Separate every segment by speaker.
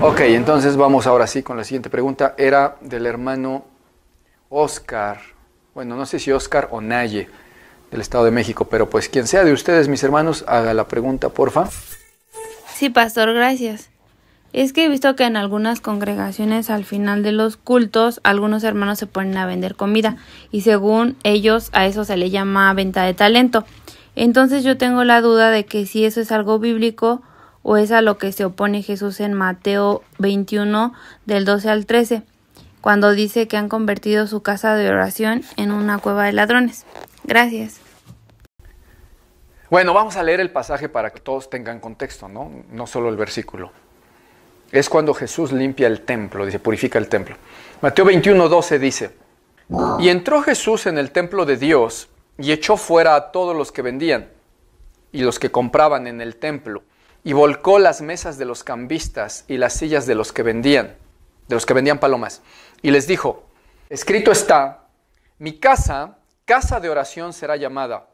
Speaker 1: Ok, entonces vamos ahora sí con la siguiente pregunta. Era del hermano Oscar. Bueno, no sé si Oscar o Naye, del Estado de México, pero pues quien sea de ustedes, mis hermanos, haga la pregunta, porfa.
Speaker 2: Sí, pastor, gracias. Es que he visto que en algunas congregaciones al final de los cultos algunos hermanos se ponen a vender comida y según ellos a eso se le llama venta de talento. Entonces yo tengo la duda de que si eso es algo bíblico o es a lo que se opone Jesús en Mateo 21 del 12 al 13, cuando dice que han convertido su casa de oración en una cueva de ladrones. Gracias.
Speaker 1: Bueno, vamos a leer el pasaje para que todos tengan contexto, ¿no? No solo el versículo. Es cuando Jesús limpia el templo, dice, purifica el templo. Mateo 21:12 dice, y entró Jesús en el templo de Dios y echó fuera a todos los que vendían y los que compraban en el templo, y volcó las mesas de los cambistas y las sillas de los que vendían palomas, y les dijo, escrito está, mi casa, casa de oración será llamada,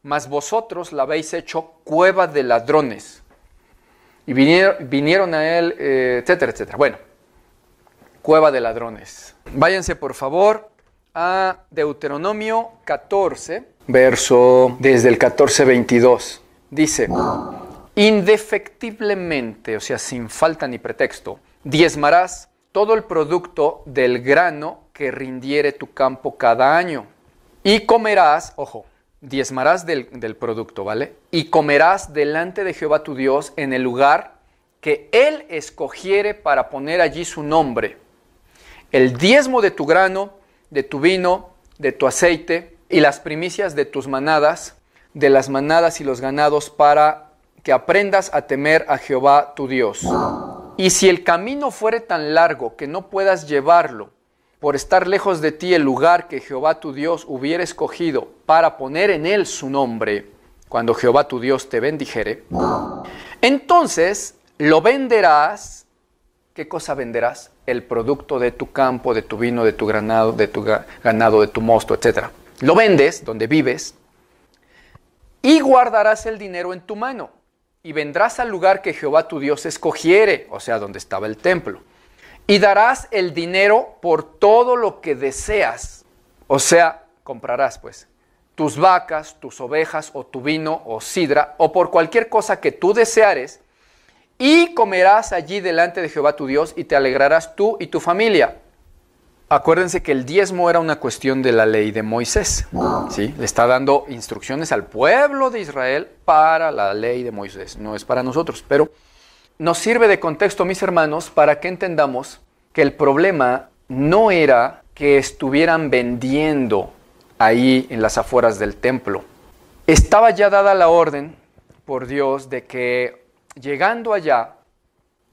Speaker 1: mas vosotros la habéis hecho cueva de ladrones. Y vinieron a él, etcétera, etcétera. Bueno, cueva de ladrones. Váyanse por favor a Deuteronomio 14, verso desde el 14:22. Dice, indefectiblemente, o sea, sin falta ni pretexto, diezmarás todo el producto del grano que rindiere tu campo cada año. Y comerás, ojo, diezmarás del producto, ¿vale? Y comerás delante de Jehová tu Dios en el lugar que Él escogiere para poner allí su nombre. El diezmo de tu grano, de tu vino, de tu aceite y las primicias de tus manadas, de las manadas y los ganados, para que aprendas a temer a Jehová tu Dios. Y si el camino fuere tan largo que no puedas llevarlo, por estar lejos de ti el lugar que Jehová tu Dios hubiera escogido para poner en él su nombre, cuando Jehová tu Dios te bendijere, entonces lo venderás. ¿Qué cosa venderás? El producto de tu campo, de tu vino, de tu ganado, de tu mosto, etc. Lo vendes donde vives y guardarás el dinero en tu mano y vendrás al lugar que Jehová tu Dios escogiere, o sea, donde estaba el templo. Y darás el dinero por todo lo que deseas. O sea, comprarás pues tus vacas, tus ovejas, o tu vino, o sidra, o por cualquier cosa que tú deseares, y comerás allí delante de Jehová tu Dios, y te alegrarás tú y tu familia. Acuérdense que el diezmo era una cuestión de la ley de Moisés, ¿sí? Le está dando instrucciones al pueblo de Israel para la ley de Moisés, no es para nosotros, pero nos sirve de contexto, mis hermanos, para que entendamos que el problema no era que estuvieran vendiendo ahí en las afueras del templo. Estaba ya dada la orden por Dios de que llegando allá,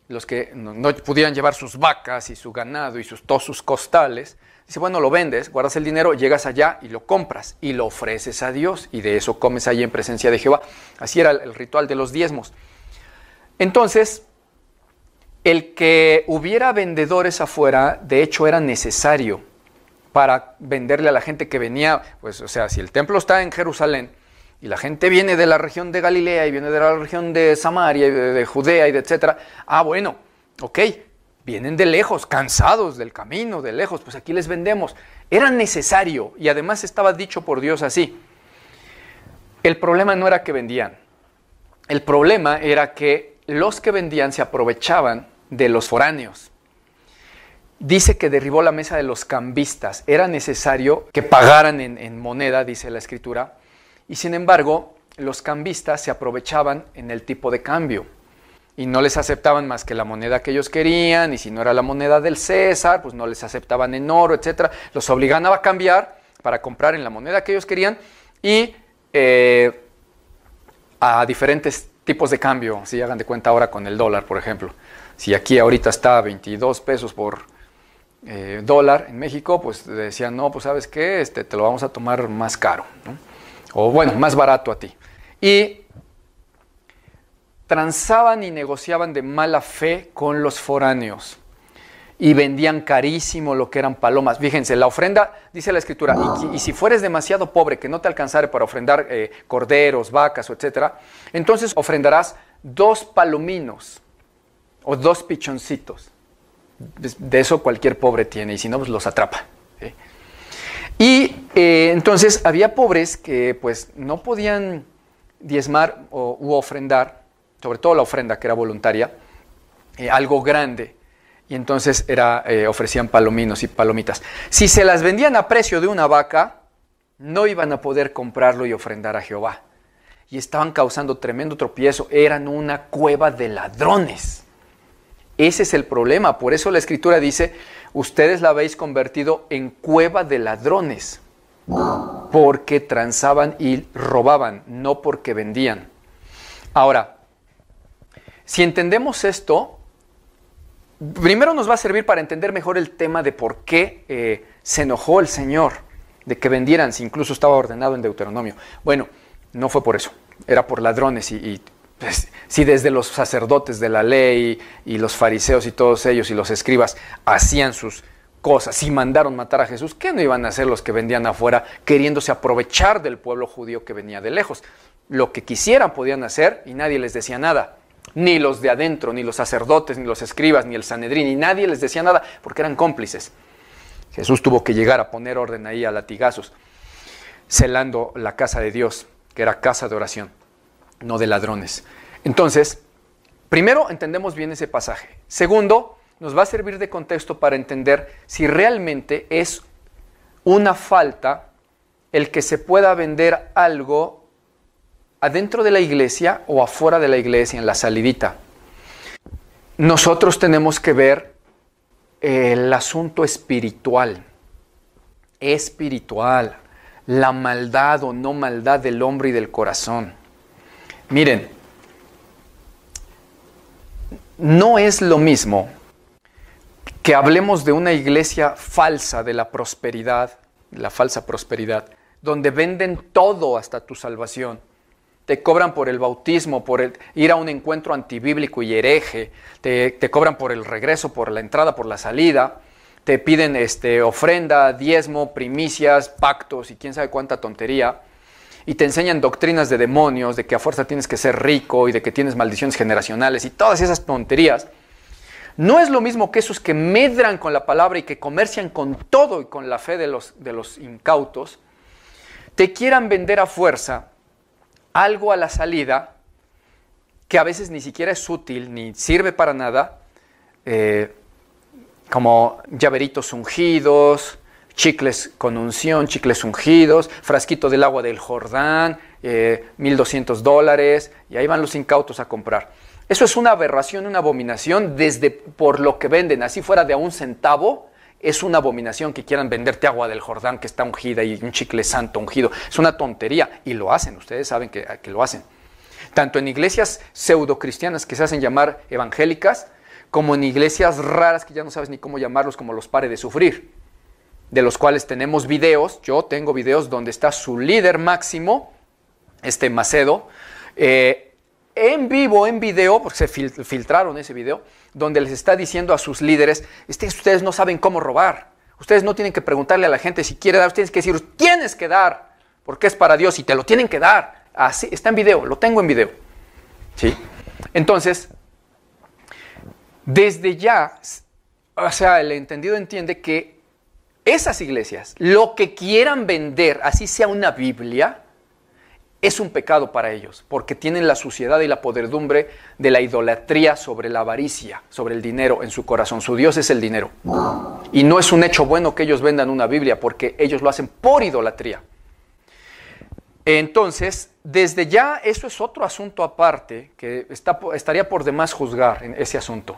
Speaker 1: los que no pudieran llevar sus vacas y su ganado y todos sus costales, dice, bueno, lo vendes, guardas el dinero, llegas allá y lo compras y lo ofreces a Dios y de eso comes allí en presencia de Jehová. Así era el ritual de los diezmos. Entonces, el que hubiera vendedores afuera, de hecho, era necesario para venderle a la gente que venía, pues, o sea, si el templo está en Jerusalén y la gente viene de la región de Galilea y viene de la región de Samaria y de Judea y de etcétera, bueno, ok, vienen de lejos, cansados del camino, de lejos, pues aquí les vendemos. Era necesario y además estaba dicho por Dios así. El problema no era que vendían, el problema era que los que vendían se aprovechaban de los foráneos. Dice que derribó la mesa de los cambistas. Era necesario que pagaran en moneda, dice la Escritura, y sin embargo, los cambistas se aprovechaban en el tipo de cambio y no les aceptaban más que la moneda que ellos querían, y si no era la moneda del César, pues no les aceptaban en oro, etc. Los obligaban a cambiar para comprar en la moneda que ellos querían y a diferentes tipos de cambio, si hagan de cuenta ahora con el dólar, por ejemplo. Si aquí ahorita está a 22 pesos por dólar en México, pues decían, no, pues ¿sabes qué? Te lo vamos a tomar más caro, ¿no? O bueno, más barato a ti. Y transaban y negociaban de mala fe con los foráneos y vendían carísimo lo que eran palomas. Fíjense, la ofrenda, dice la Escritura, y si fueres demasiado pobre que no te alcanzare para ofrendar corderos, vacas, etcétera, entonces ofrendarás 2 palominos o 2 pichoncitos. De eso cualquier pobre tiene, y si no, pues los atrapa. ¿Sí? Y entonces había pobres que pues no podían diezmar u ofrendar, sobre todo la ofrenda que era voluntaria, algo grande. Y entonces ofrecían palominos y palomitas. Si se las vendían a precio de una vaca, no iban a poder comprarlo y ofrendar a Jehová. Y estaban causando tremendo tropiezo. Eran una cueva de ladrones. Ese es el problema. Por eso la Escritura dice, ustedes la habéis convertido en cueva de ladrones. Porque transaban y robaban, no porque vendían. Ahora, si entendemos esto, primero nos va a servir para entender mejor el tema de por qué se enojó el Señor de que vendieran, si incluso estaba ordenado en Deuteronomio. Bueno, no fue por eso, era por ladrones pues, si desde los sacerdotes de la ley y los fariseos y todos ellos y los escribas hacían sus cosas, si mandaron matar a Jesús, ¿qué no iban a hacer los que vendían afuera queriéndose aprovechar del pueblo judío que venía de lejos? Lo que quisieran podían hacer y nadie les decía nada. Ni los de adentro, ni los sacerdotes, ni los escribas, ni el Sanedrín, ni nadie les decía nada porque eran cómplices. Jesús tuvo que llegar a poner orden ahí a latigazos, celando la casa de Dios, que era casa de oración, no de ladrones. Entonces, primero entendemos bien ese pasaje. Segundo, nos va a servir de contexto para entender si realmente es una falta el que se pueda vender algo adentro de la iglesia o afuera de la iglesia, en la salidita. Nosotros tenemos que ver el asunto espiritual, la maldad o no maldad del hombre y del corazón. Miren, no es lo mismo que hablemos de una iglesia falsa de la prosperidad, la falsa prosperidad, donde venden todo hasta tu salvación. Te cobran por el bautismo, por ir a un encuentro antibíblico y hereje, te cobran por el regreso, por la entrada, por la salida, te piden ofrenda, diezmo, primicias, pactos y quién sabe cuánta tontería, y te enseñan doctrinas de demonios, de que a fuerza tienes que ser rico y de que tienes maldiciones generacionales y todas esas tonterías. No es lo mismo que esos que medran con la palabra y que comercian con todo y con la fe de los incautos, te quieran vender a fuerza algo a la salida que a veces ni siquiera es útil ni sirve para nada, como llaveritos ungidos, chicles con unción, chicles ungidos, frasquito del agua del Jordán, $1,200, y ahí van los incautos a comprar. Eso es una aberración, una abominación, por lo que venden, así fuera de a un centavo. Es una abominación que quieran venderte agua del Jordán que está ungida y un chicle santo ungido. Es una tontería y lo hacen, ustedes saben que lo hacen. Tanto en iglesias pseudocristianas que se hacen llamar evangélicas, como en iglesias raras que ya no sabes ni cómo llamarlos, como los Pare de Sufrir, de los cuales tenemos videos. Yo tengo videos donde está su líder máximo, Macedo, en vivo, en video, porque se filtraron ese video, donde les está diciendo a sus líderes, ustedes no saben cómo robar, ustedes no tienen que preguntarle a la gente si quiere dar, ustedes tienen que decir, tienes que dar, porque es para Dios y te lo tienen que dar. Así, está en video, lo tengo en video. ¿Sí? Entonces, desde ya, o sea, el entendido entiende que esas iglesias, lo que quieran vender, así sea una Biblia, es un pecado para ellos, porque tienen la suciedad y la podredumbre de la idolatría sobre la avaricia, sobre el dinero en su corazón. Su Dios es el dinero. Y no es un hecho bueno que ellos vendan una Biblia, porque ellos lo hacen por idolatría. Entonces, desde ya, eso es otro asunto aparte, que estaría por demás juzgar en ese asunto.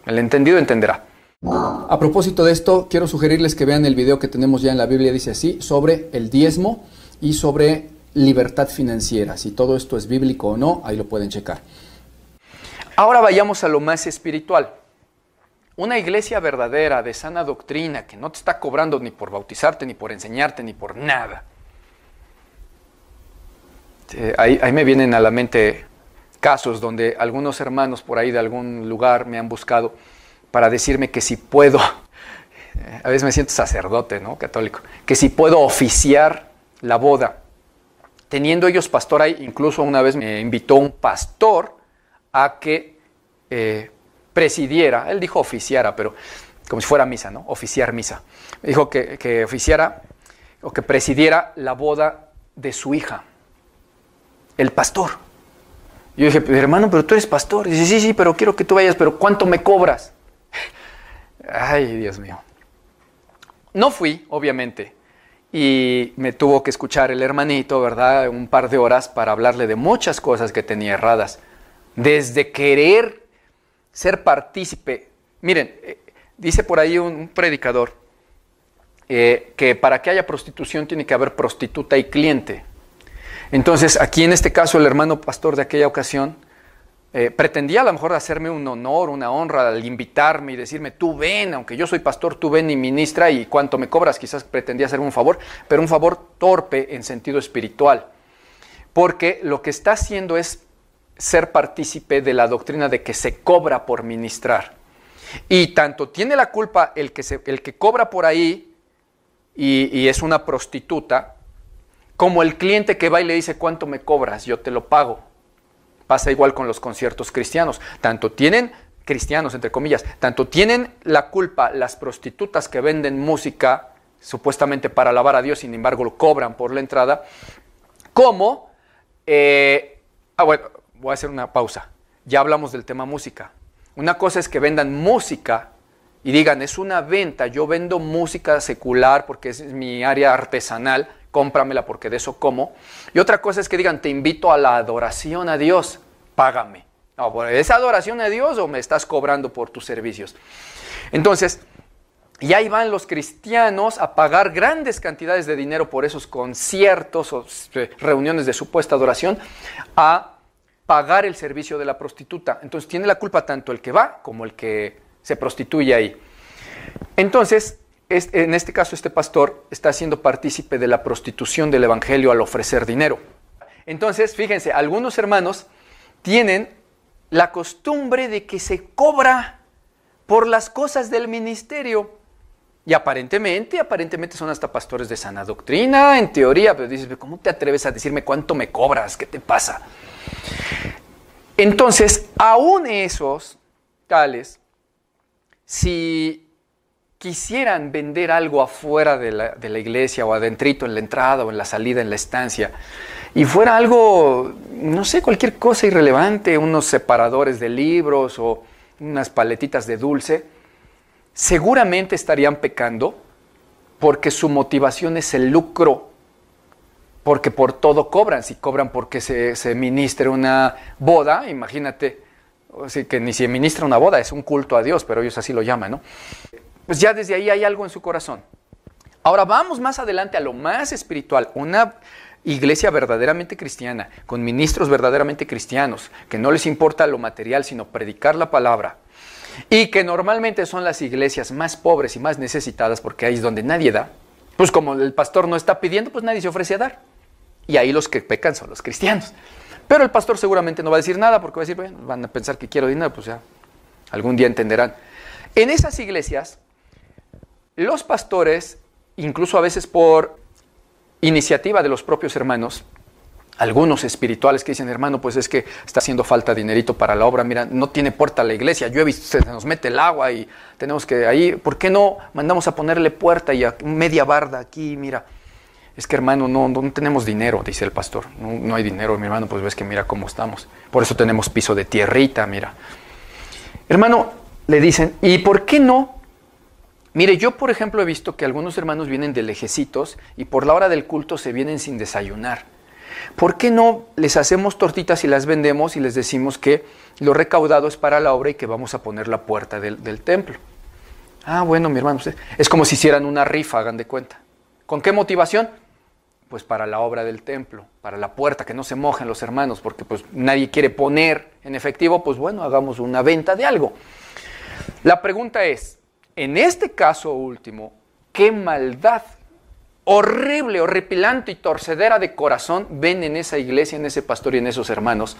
Speaker 1: El entendido entenderá. A propósito de esto, quiero sugerirles que vean el video que tenemos ya en la Biblia, dice así, sobre el diezmo y sobre libertad financiera. Si todo esto es bíblico o no, ahí lo pueden checar. Ahora vayamos a lo más espiritual. Una iglesia verdadera, de sana doctrina, que no te está cobrando ni por bautizarte, ni por enseñarte, ni por nada. Ahí me vienen a la mente casos donde algunos hermanos por ahí de algún lugar me han buscado para decirme que si puedo, a veces me siento sacerdote, ¿no? Católico, que si puedo oficiar la boda. Teniendo ellos pastor ahí, incluso una vez me invitó un pastor a que presidiera, él dijo oficiara, pero como si fuera misa, ¿no? Oficiar misa. Dijo que oficiara o que presidiera la boda de su hija, el pastor. Yo dije, hermano, pero tú eres pastor. Y dice, sí, pero quiero que tú vayas, pero ¿cuánto me cobras? Ay, Dios mío. No fui, obviamente, y me tuvo que escuchar el hermanito, ¿verdad? Un par de horas para hablarle de muchas cosas que tenía erradas. Desde querer ser partícipe. Miren, dice por ahí un predicador que para que haya prostitución tiene que haber prostituta y cliente. Entonces, aquí en este caso, el hermano pastor de aquella ocasión pretendía a lo mejor hacerme un honor, una honra al invitarme y decirme, tú ven, aunque yo soy pastor, tú ven y ministra y cuánto me cobras. Quizás pretendía hacerme un favor, pero un favor torpe en sentido espiritual. Porque lo que está haciendo es ser partícipe de la doctrina de que se cobra por ministrar. Y tanto tiene la culpa el que cobra por ahí y es una prostituta, como el cliente que va y le dice, ¿cuánto me cobras? Yo te lo pago. Pasa igual con los conciertos cristianos. Tanto tienen, cristianos entre comillas, tanto tienen la culpa las prostitutas que venden música supuestamente para alabar a Dios, sin embargo lo cobran por la entrada, como, bueno, voy a hacer una pausa. Ya hablamos del tema música. Una cosa es que vendan música y digan, es una venta, yo vendo música secular porque es mi área artesanal, cómpramela porque de eso como. Y otra cosa es que digan, te invito a la adoración a Dios, págame. No, ¿es adoración a Dios o me estás cobrando por tus servicios? Entonces, y ahí van los cristianos a pagar grandes cantidades de dinero por esos conciertos o reuniones de supuesta adoración, a pagar el servicio de la prostituta. Entonces tiene la culpa tanto el que va como el que se prostituye ahí. Entonces, en este caso, este pastor está siendo partícipe de la prostitución del evangelio al ofrecer dinero. Entonces, fíjense, algunos hermanos tienen la costumbre de que se cobra por las cosas del ministerio. Y aparentemente son hasta pastores de sana doctrina, en teoría, pero dices, ¿cómo te atreves a decirme cuánto me cobras? ¿Qué te pasa? Entonces, aún esos tales, si quisieran vender algo afuera de la iglesia o adentrito en la entrada o en la salida, en la estancia, y fuera algo, no sé, cualquier cosa irrelevante, unos separadores de libros o unas paletitas de dulce, seguramente estarían pecando porque su motivación es el lucro, porque por todo cobran. Si cobran porque se ministre una boda, imagínate, o sea, que ni se ministra una boda, es un culto a Dios, pero ellos así lo llaman, ¿no? Pues ya desde ahí hay algo en su corazón. Ahora vamos más adelante a lo más espiritual, una iglesia verdaderamente cristiana, con ministros verdaderamente cristianos, que no les importa lo material, sino predicar la palabra, y que normalmente son las iglesias más pobres y más necesitadas, porque ahí es donde nadie da. Pues como el pastor no está pidiendo, pues nadie se ofrece a dar. Y ahí los que pecan son los cristianos. Pero el pastor seguramente no va a decir nada, porque va a decir, bueno, van a pensar que quiero dinero, pues ya, algún día entenderán. En esas iglesias, los pastores, incluso a veces por iniciativa de los propios hermanos, algunos espirituales que dicen, hermano, pues es que está haciendo falta dinerito para la obra, mira, no tiene puerta la iglesia, yo he visto, se nos mete el agua y tenemos que ahí, ¿por qué no mandamos a ponerle puerta y a media barda aquí, mira? Es que hermano, no tenemos dinero, dice el pastor, no hay dinero, mi hermano, pues ves que mira cómo estamos, por eso tenemos piso de tierrita, mira. Hermano, le dicen, ¿y por qué no? Mire, yo por ejemplo he visto que algunos hermanos vienen de lejecitos y por la hora del culto se vienen sin desayunar. ¿Por qué no les hacemos tortitas y las vendemos y les decimos que lo recaudado es para la obra y que vamos a poner la puerta del templo? Ah, bueno, mi hermano, es como si hicieran una rifa, hagan de cuenta. ¿Con qué motivación? Pues para la obra del templo, para la puerta, que no se mojen los hermanos, porque pues nadie quiere poner en efectivo, pues bueno, hagamos una venta de algo. La pregunta es, en este caso último, ¿qué maldad horrible, horripilante y torcedera de corazón ven en esa iglesia, en ese pastor y en esos hermanos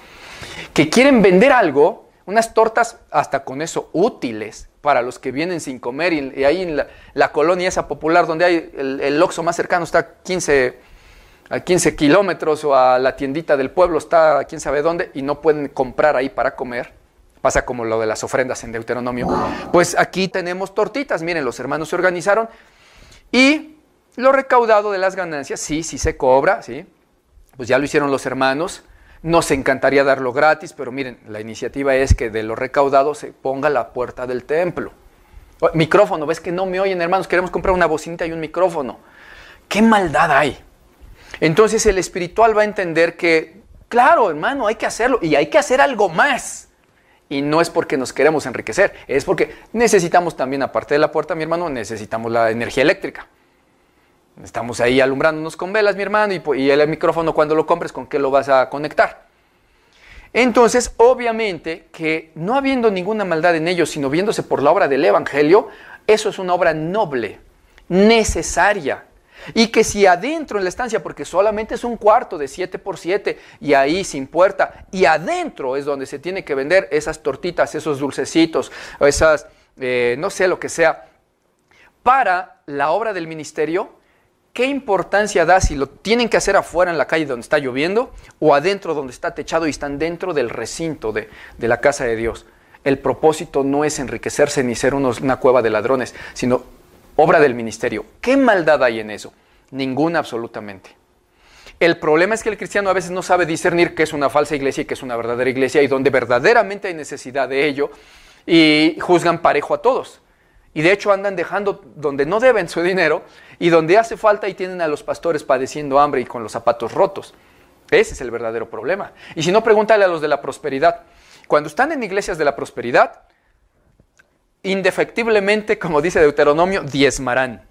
Speaker 1: que quieren vender algo, unas tortas hasta con eso útiles para los que vienen sin comer y ahí en la colonia esa popular donde hay el Oxxo más cercano está a 15 kilómetros o a la tiendita del pueblo está a quién sabe dónde y no pueden comprar ahí para comer, Pasa como lo de las ofrendas en Deuteronomio. Pues aquí tenemos tortitas. Miren, los hermanos se organizaron y lo recaudado de las ganancias, sí se cobra, sí. Pues ya lo hicieron los hermanos. Nos encantaría darlo gratis, pero miren, la iniciativa es que de lo recaudado se ponga la puerta del templo. Micrófono, ves que no me oyen, hermanos, queremos comprar una bocinita y un micrófono. ¿Qué maldad hay? Entonces el espiritual va a entender que, claro, hermano, hay que hacerlo y hay que hacer algo más. Y no es porque nos queremos enriquecer, es porque necesitamos también, aparte de la puerta, mi hermano, necesitamos la energía eléctrica. Estamos ahí alumbrándonos con velas, mi hermano, y el micrófono cuando lo compres, ¿con qué lo vas a conectar? Entonces, obviamente, que no habiendo ninguna maldad en ellos, sino viéndose por la obra del Evangelio, eso es una obra noble, necesaria. Y que si adentro en la estancia, porque solamente es un cuarto de 7x7, y ahí sin puerta, y adentro es donde se tiene que vender esas tortitas, esos dulcecitos, esas, no sé, lo que sea, para la obra del ministerio, ¿qué importancia da si lo tienen que hacer afuera en la calle donde está lloviendo o adentro donde está techado y están dentro del recinto de la casa de Dios? El propósito no es enriquecerse ni ser una cueva de ladrones, sino obra del ministerio. ¿Qué maldad hay en eso? Ninguna, absolutamente. El problema es que el cristiano a veces no sabe discernir qué es una falsa iglesia y qué es una verdadera iglesia y donde verdaderamente hay necesidad de ello y juzgan parejo a todos. Y de hecho andan dejando donde no deben su dinero y donde hace falta y tienen a los pastores padeciendo hambre y con los zapatos rotos. Ese es el verdadero problema. Y si no, pregúntale a los de la prosperidad. Cuando están en iglesias de la prosperidad, indefectiblemente, como dice Deuteronomio, diezmarán.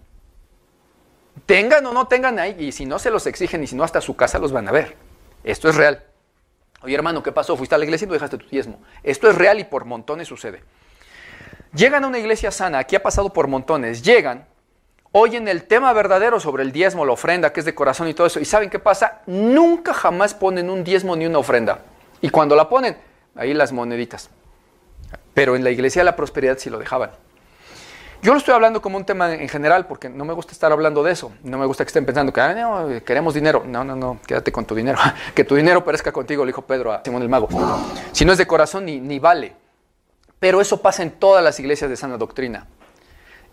Speaker 1: Tengan o no tengan ahí, y si no se los exigen y si no hasta su casa los van a ver. Esto es real. Oye hermano, ¿qué pasó? Fuiste a la iglesia y no dejaste tu diezmo. Esto es real y por montones sucede. Llegan a una iglesia sana, aquí ha pasado por montones, llegan, oyen el tema verdadero sobre el diezmo, la ofrenda, que es de corazón y todo eso, y ¿saben qué pasa? Nunca jamás ponen un diezmo ni una ofrenda. Y cuando la ponen, ahí las moneditas. Pero en la iglesia de la prosperidad sí lo dejaban. Yo lo estoy hablando como un tema en general, porque no me gusta estar hablando de eso. No me gusta que estén pensando que no, queremos dinero. No, quédate con tu dinero. Que tu dinero perezca contigo, le dijo Pedro a Simón el Mago. Si no es de corazón, ni vale. Pero eso pasa en todas las iglesias de sana doctrina.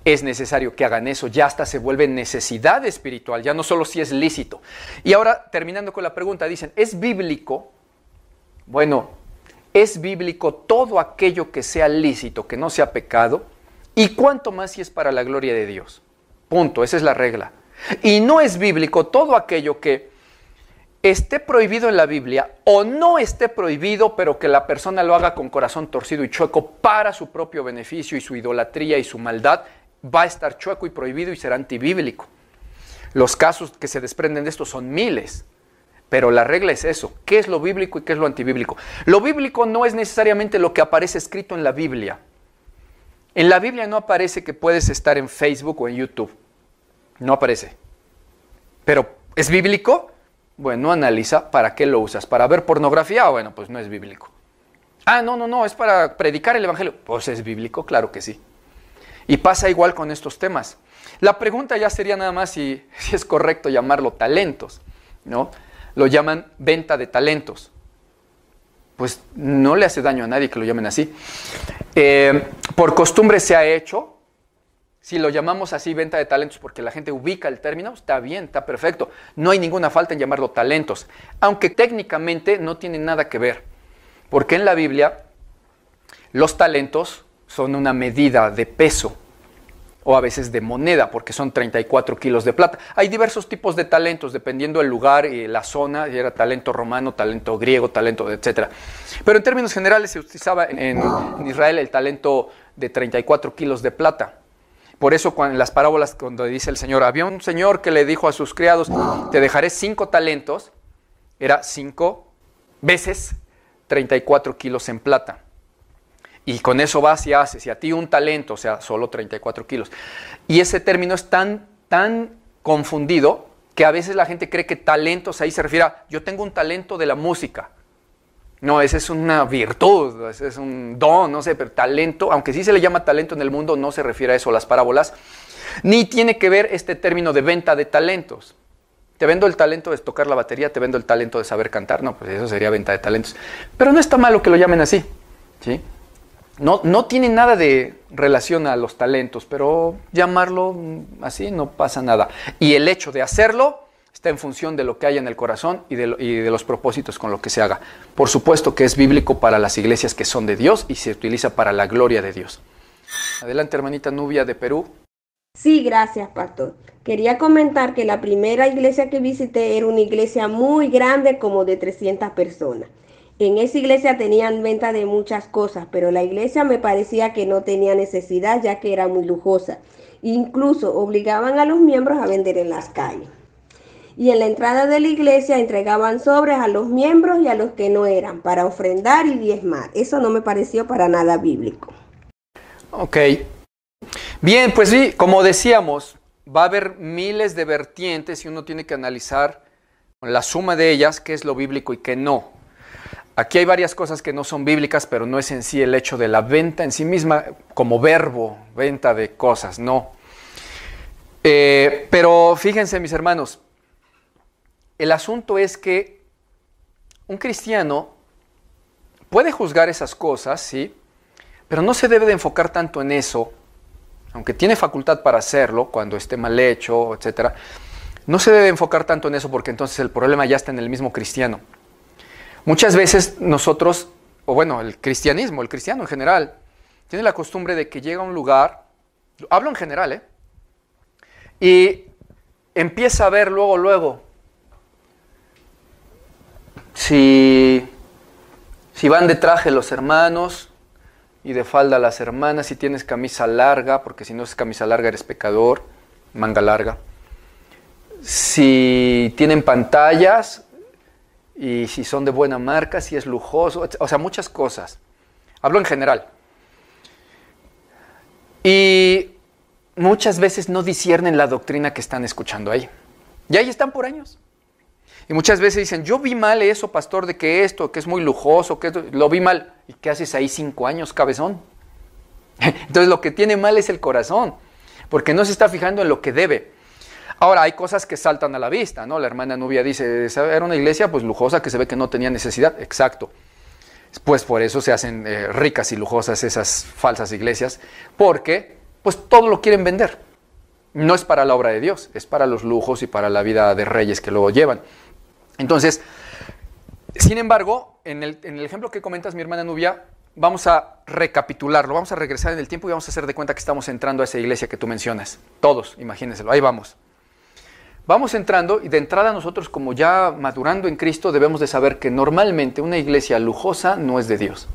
Speaker 1: Es necesario que hagan eso, ya hasta se vuelve necesidad espiritual, ya no solo si es lícito. Y ahora, terminando con la pregunta, dicen, ¿es bíblico? Bueno, es bíblico todo aquello que sea lícito, que no sea pecado, y cuánto más si es para la gloria de Dios. Punto, esa es la regla. Y no es bíblico todo aquello que esté prohibido en la Biblia o no esté prohibido, pero que la persona lo haga con corazón torcido y chueco para su propio beneficio y su idolatría y su maldad, va a estar chueco y prohibido y será antibíblico. Los casos que se desprenden de esto son miles, pero la regla es eso. ¿Qué es lo bíblico y qué es lo antibíblico? Lo bíblico no es necesariamente lo que aparece escrito en la Biblia. En la Biblia no aparece que puedes estar en Facebook o en YouTube. No aparece. Pero ¿es bíblico? Bueno, analiza para qué lo usas. ¿Para ver pornografía? Bueno, pues no es bíblico. Ah, no, es para predicar el evangelio. Pues es bíblico, claro que sí. Y pasa igual con estos temas. La pregunta ya sería nada más si es correcto llamarlo talentos, ¿no? Lo llaman venta de talentos. Pues no le hace daño a nadie que lo llamen así. Por costumbre se ha hecho. Si lo llamamos así, venta de talentos, porque la gente ubica el término, está bien, está perfecto. No hay ninguna falta en llamarlo talentos, aunque técnicamente no tiene nada que ver. Porque en la Biblia los talentos son una medida de peso, o a veces de moneda, porque son 34 kilos de plata. Hay diversos tipos de talentos, dependiendo del lugar y la zona, y era talento romano, talento griego, talento, etc. Pero en términos generales se utilizaba en Israel el talento de 34 kilos de plata. Por eso en las parábolas cuando dice el Señor, había un señor que le dijo a sus criados, te dejaré 5 talentos, era 5 veces 34 kilos en plata. Y con eso vas y haces, y a ti un talento, o sea, solo 34 kilos. Y ese término es tan confundido que a veces la gente cree que talentos ahí se refiere a, yo tengo un talento de la música. No, esa es una virtud, ese es un don, no sé, pero talento, aunque sí se le llama talento en el mundo, no se refiere a eso las parábolas, ni tiene que ver este término de venta de talentos. Te vendo el talento de tocar la batería, te vendo el talento de saber cantar, no, pues eso sería venta de talentos. Pero no está malo que lo llamen así, ¿sí? No tiene nada de relación a los talentos, pero llamarlo así no pasa nada. Y el hecho de hacerlo está en función de lo que haya en el corazón y de los propósitos con lo que se haga. Por supuesto que es bíblico para las iglesias que son de Dios y se utiliza para la gloria de Dios. Adelante, hermanita Nubia de Perú.
Speaker 3: Sí, gracias, pastor. Quería comentar que la primera iglesia que visité era una iglesia muy grande, como de 300 personas. En esa iglesia tenían venta de muchas cosas, pero la iglesia me parecía que no tenía necesidad, ya que era muy lujosa. Incluso obligaban a los miembros a vender en las calles. Y en la entrada de la iglesia entregaban sobres a los miembros y a los que no eran, para ofrendar y diezmar. Eso no me pareció para nada bíblico.
Speaker 1: Ok. Bien, pues sí, como decíamos, va a haber miles de vertientes y uno tiene que analizar con la suma de ellas qué es lo bíblico y qué no. Aquí hay varias cosas que no son bíblicas, pero no es en sí el hecho de la venta en sí misma como verbo, venta de cosas, no. Pero fíjense, mis hermanos, el asunto es que un cristiano puede juzgar esas cosas, sí, pero no se debe de enfocar tanto en eso, aunque tiene facultad para hacerlo cuando esté mal hecho, etc. No se debe enfocar tanto en eso porque entonces el problema ya está en el mismo cristiano. Muchas veces nosotros, o bueno, el cristiano en general, tiene la costumbre de que llega a un lugar, hablo en general, y empieza a ver luego, si van de traje los hermanos y de falda las hermanas, si tienes camisa larga, porque si no es camisa larga eres pecador, manga larga. Si tienen pantallas y si son de buena marca, si es lujoso, o sea, muchas cosas. Hablo en general. Y muchas veces no disciernen la doctrina que están escuchando ahí. Y ahí están por años. Y muchas veces dicen, yo vi mal eso, pastor, de que esto, que es muy lujoso, que esto, lo vi mal. ¿Y qué haces ahí 5 años, cabezón? Entonces lo que tiene mal es el corazón, porque no se está fijando en lo que debe. Ahora, hay cosas que saltan a la vista, ¿no? La hermana Nubia dice, era una iglesia pues lujosa que se ve que no tenía necesidad. Exacto. Pues por eso se hacen ricas y lujosas esas falsas iglesias, porque pues todo lo quieren vender. No es para la obra de Dios, es para los lujos y para la vida de reyes que luego llevan. Entonces, sin embargo, en el ejemplo que comentas, mi hermana Nubia, vamos a recapitularlo, vamos a regresar en el tiempo y vamos a hacer de cuenta que estamos entrando a esa iglesia que tú mencionas. Todos, imagínenselo, ahí vamos. Vamos entrando y de entrada nosotros, como ya madurando en Cristo, debemos de saber que normalmente una iglesia lujosa no es de Dios.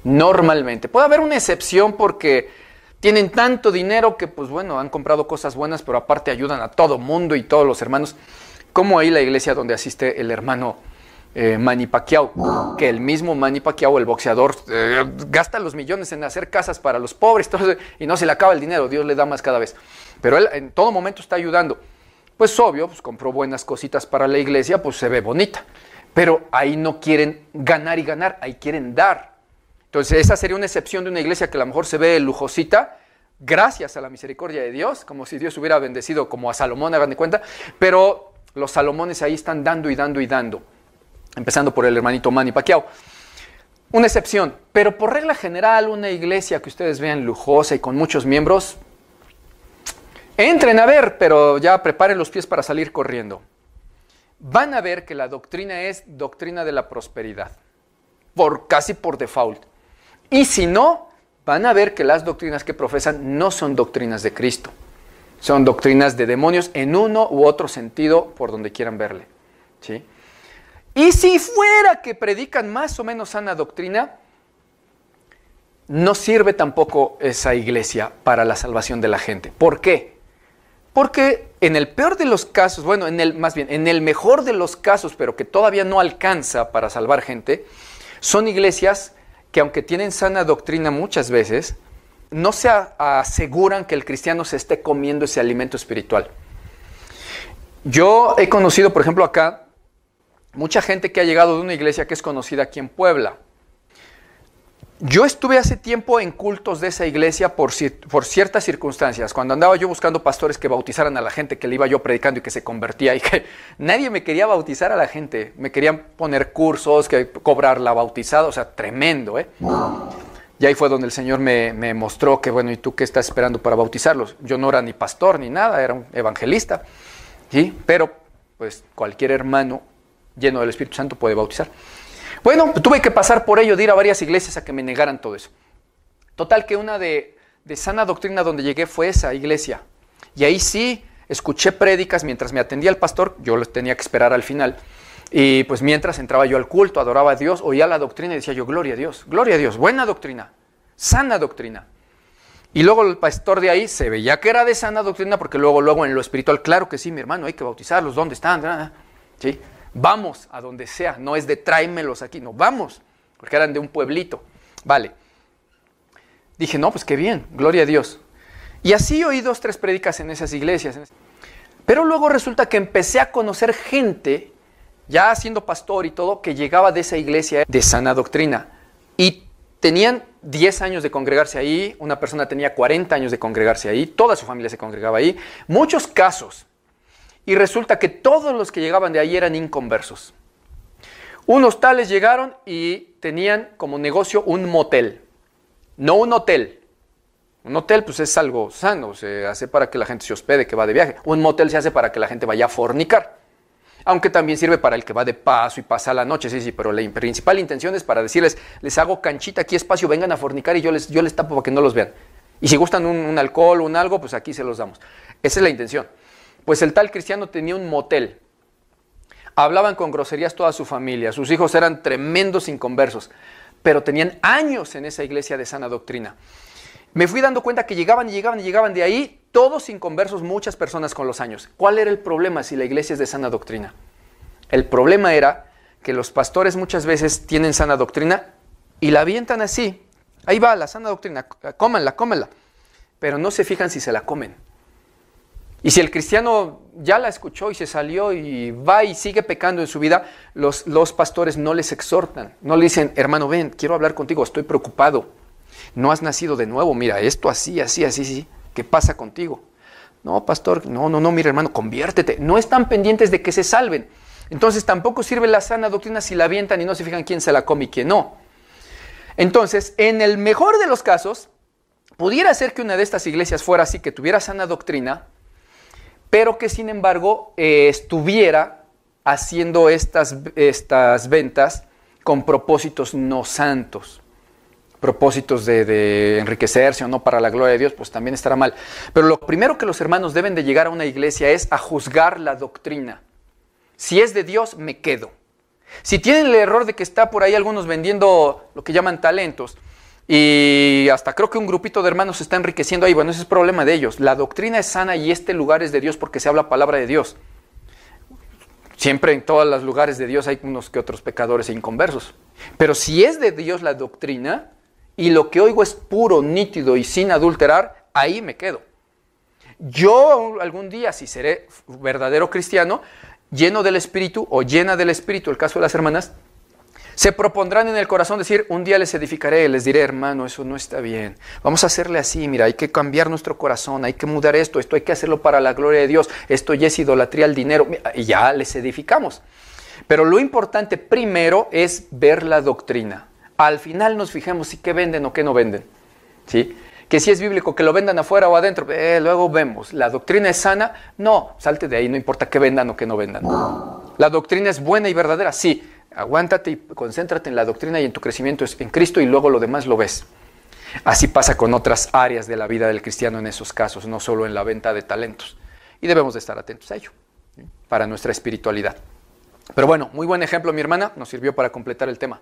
Speaker 1: Normalmente. Puede haber una excepción porque tienen tanto dinero que, pues bueno, han comprado cosas buenas, pero aparte ayudan a todo mundo y todos los hermanos. Como ahí la iglesia donde asiste el hermano Manny Pacquiao, que el mismo Manny Pacquiao, el boxeador, gasta los millones en hacer casas para los pobres y no se le acaba el dinero, Dios le da más cada vez. Pero él en todo momento está ayudando. Pues obvio, pues compró buenas cositas para la iglesia, pues se ve bonita. Pero ahí no quieren ganar y ganar, ahí quieren dar. Entonces esa sería una excepción de una iglesia que a lo mejor se ve lujosita, gracias a la misericordia de Dios, como si Dios hubiera bendecido como a Salomón, hagan de cuenta, pero los Salomones ahí están dando y dando y dando, empezando por el hermanito Manny Pacquiao. Una excepción, pero por regla general una iglesia que ustedes vean lujosa y con muchos miembros, entren a ver, pero ya preparen los pies para salir corriendo. Van a ver que la doctrina es doctrina de la prosperidad, casi por default. Y si no, van a ver que las doctrinas que profesan no son doctrinas de Cristo. Son doctrinas de demonios en uno u otro sentido, por donde quieran verle, ¿sí? Y si fuera que predican más o menos sana doctrina, no sirve tampoco esa iglesia para la salvación de la gente. ¿Por qué? Porque en el peor de los casos, bueno, en el mejor de los casos, pero que todavía no alcanza para salvar gente, son iglesias que aunque tienen sana doctrina muchas veces, no se aseguran que el cristiano se esté comiendo ese alimento espiritual. Yo he conocido, por ejemplo, acá, mucha gente que ha llegado de una iglesia que es conocida aquí en Puebla. Yo estuve hace tiempo en cultos de esa iglesia por ciertas circunstancias, cuando andaba yo buscando pastores que bautizaran a la gente que le iba yo predicando y que se convertía, y que nadie me quería bautizar a la gente, me querían poner cursos, que cobrar la bautizada, o sea, tremendo, ¿eh? Y ahí fue donde el Señor me mostró que, bueno, ¿y tú qué estás esperando para bautizarlos? Yo no era ni pastor ni nada, era un evangelista, ¿sí? Pero, pues, cualquier hermano lleno del Espíritu Santo puede bautizar. Bueno, tuve que pasar por ello, de ir a varias iglesias a que me negaran todo eso. Total que una de sana doctrina donde llegué fue esa iglesia. Y ahí sí escuché prédicas mientras me atendía el pastor, yo los tenía que esperar al final. Y pues mientras entraba yo al culto, adoraba a Dios, oía la doctrina y decía yo, gloria a Dios, buena doctrina, sana doctrina. Y luego el pastor de ahí se veía que era de sana doctrina porque luego en lo espiritual, claro que sí, mi hermano, hay que bautizarlos, ¿dónde están? ¿Sí? Vamos a donde sea, no es de tráemelos aquí, no, vamos, porque eran de un pueblito. Vale. Dije, no, pues qué bien, gloria a Dios. Y así oí 2, 3 prédicas en esas iglesias. Pero luego resulta que empecé a conocer gente, ya siendo pastor y todo, que llegaba de esa iglesia de sana doctrina. Y tenían 10 años de congregarse ahí, una persona tenía 40 años de congregarse ahí, toda su familia se congregaba ahí, muchos casos. Y resulta que todos los que llegaban de ahí eran inconversos. Unos tales llegaron y tenían como negocio un motel, no un hotel. Un hotel pues es algo sano, se hace para que la gente se hospede, que va de viaje. Un motel se hace para que la gente vaya a fornicar. Aunque también sirve para el que va de paso y pasa la noche, sí, pero la principal intención es para decirles, les hago canchita, aquí espacio, vengan a fornicar y yo les tapo para que no los vean. Y si gustan un alcohol o un algo, pues aquí se los damos. Esa es la intención. Pues el tal cristiano tenía un motel. Hablaban con groserías toda su familia, sus hijos eran tremendos inconversos, pero tenían años en esa iglesia de sana doctrina. Me fui dando cuenta que llegaban de ahí, todos inconversos, muchas personas con los años. ¿Cuál era el problema si la iglesia es de sana doctrina? El problema era que los pastores muchas veces tienen sana doctrina y la avientan así. Ahí va la sana doctrina, cómanla. Pero no se fijan si se la comen. Y si el cristiano ya la escuchó y se salió y va y sigue pecando en su vida, los pastores no les exhortan. No le dicen, hermano, ven, quiero hablar contigo, estoy preocupado. No has nacido de nuevo, mira, esto así, sí. ¿Qué pasa contigo? No, pastor, no, mira, hermano, conviértete. No están pendientes de que se salven. Entonces tampoco sirve la sana doctrina si la avientan y no se fijan quién se la come y quién no. Entonces, en el mejor de los casos, pudiera ser que una de estas iglesias fuera así, que tuviera sana doctrina, pero que sin embargo estuviera haciendo estas ventas con propósitos no santos. Propósitos de enriquecerse o no para la gloria de Dios, pues también estará mal. Pero lo primero que los hermanos deben de llegar a una iglesia es a juzgar la doctrina. Si es de Dios, me quedo. Si tienen el error de que está por ahí algunos vendiendo lo que llaman talentos, y hasta creo que un grupito de hermanos se está enriqueciendo ahí, bueno, ese es problema de ellos. La doctrina es sana y este lugar es de Dios porque se habla palabra de Dios. Siempre en todos los lugares de Dios hay unos que otros pecadores e inconversos. Pero si es de Dios la doctrina, y lo que oigo es puro, nítido y sin adulterar, ahí me quedo. Yo algún día, si seré verdadero cristiano, lleno del Espíritu o llena del Espíritu, el caso de las hermanas, se propondrán en el corazón decir, un día les edificaré, les diré, hermano, eso no está bien. Vamos a hacerle así, mira, hay que cambiar nuestro corazón, hay que mudar esto hay que hacerlo para la gloria de Dios, esto ya es idolatría al dinero, y ya les edificamos. Pero lo importante primero es ver la doctrina. Al final nos fijemos si qué venden o qué no venden, ¿sí? Que si es bíblico que lo vendan afuera o adentro, luego vemos. ¿La doctrina es sana? No, salte de ahí, no importa qué vendan o qué no vendan. ¿La doctrina es buena y verdadera? Sí, aguántate y concéntrate en la doctrina y en tu crecimiento en Cristo y luego lo demás lo ves. Así pasa con otras áreas de la vida del cristiano en esos casos, no solo en la venta de talentos. Y debemos de estar atentos a ello, ¿sí? Para nuestra espiritualidad. Pero bueno, muy buen ejemplo, mi hermana, nos sirvió para completar el tema.